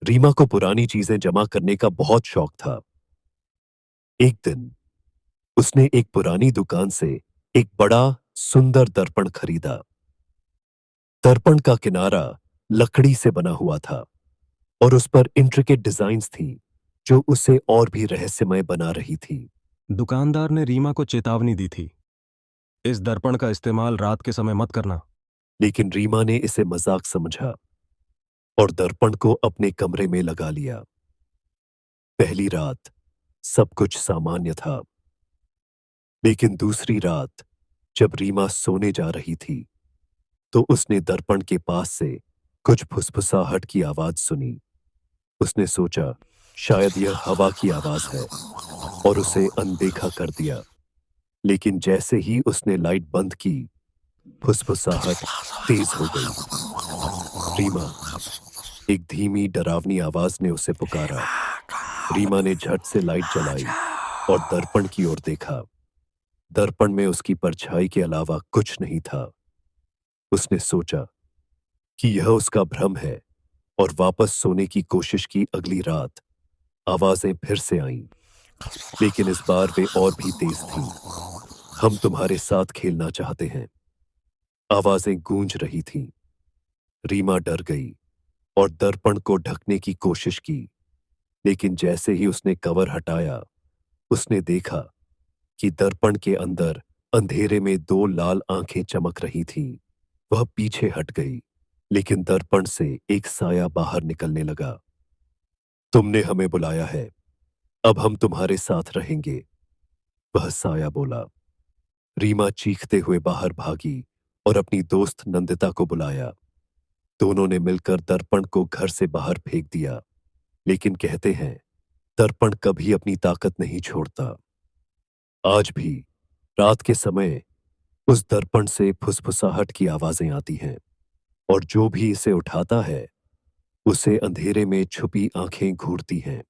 रीमा को पुरानी चीजें जमा करने का बहुत शौक था। एक दिन उसने एक पुरानी दुकान से एक बड़ा सुंदर दर्पण खरीदा। दर्पण का किनारा लकड़ी से बना हुआ था और उस पर इंट्रिकेट डिजाइन्स थी जो उसे और भी रहस्यमय बना रही थी। दुकानदार ने रीमा को चेतावनी दी थी, इस दर्पण का इस्तेमाल रात के समय मत करना। लेकिन रीमा ने इसे मजाक समझा और दर्पण को अपने कमरे में लगा लिया। पहली रात सब कुछ सामान्य था, लेकिन दूसरी रात जब रीमा सोने जा रही थी तो उसने दर्पण के पास से कुछ फुसफुसाहट की आवाज सुनी। उसने सोचा शायद यह हवा की आवाज है और उसे अनदेखा कर दिया। लेकिन जैसे ही उसने लाइट बंद की, फुसफुसाहट तेज हो गई। रीमा, एक धीमी डरावनी आवाज ने उसे पुकारा। रीमा ने झट से लाइट जलाई और दर्पण की ओर देखा। दर्पण में उसकी परछाई के अलावा कुछ नहीं था। उसने सोचा कि यह उसका भ्रम है और वापस सोने की कोशिश की। अगली रात आवाजें फिर से आईं, लेकिन इस बार वे और भी तेज थीं। हम तुम्हारे साथ खेलना चाहते हैं, आवाजें गूंज रही थीं। रीमा डर गई और दर्पण को ढकने की कोशिश की, लेकिन जैसे ही उसने कवर हटाया, उसने देखा कि दर्पण के अंदर अंधेरे में दो लाल आंखें चमक रही थीं। वह पीछे हट गई, लेकिन दर्पण से एक साया बाहर निकलने लगा। तुमने हमें बुलाया है, अब हम तुम्हारे साथ रहेंगे, वह साया बोला। रीमा चीखते हुए बाहर भागी और अपनी दोस्त नंदिता को बुलाया। दोनों ने मिलकर दर्पण को घर से बाहर फेंक दिया। लेकिन कहते हैं, दर्पण कभी अपनी ताकत नहीं छोड़ता। आज भी रात के समय उस दर्पण से फुसफुसाहट की आवाजें आती हैं और जो भी इसे उठाता है उसे अंधेरे में छुपी आंखें घूरती हैं।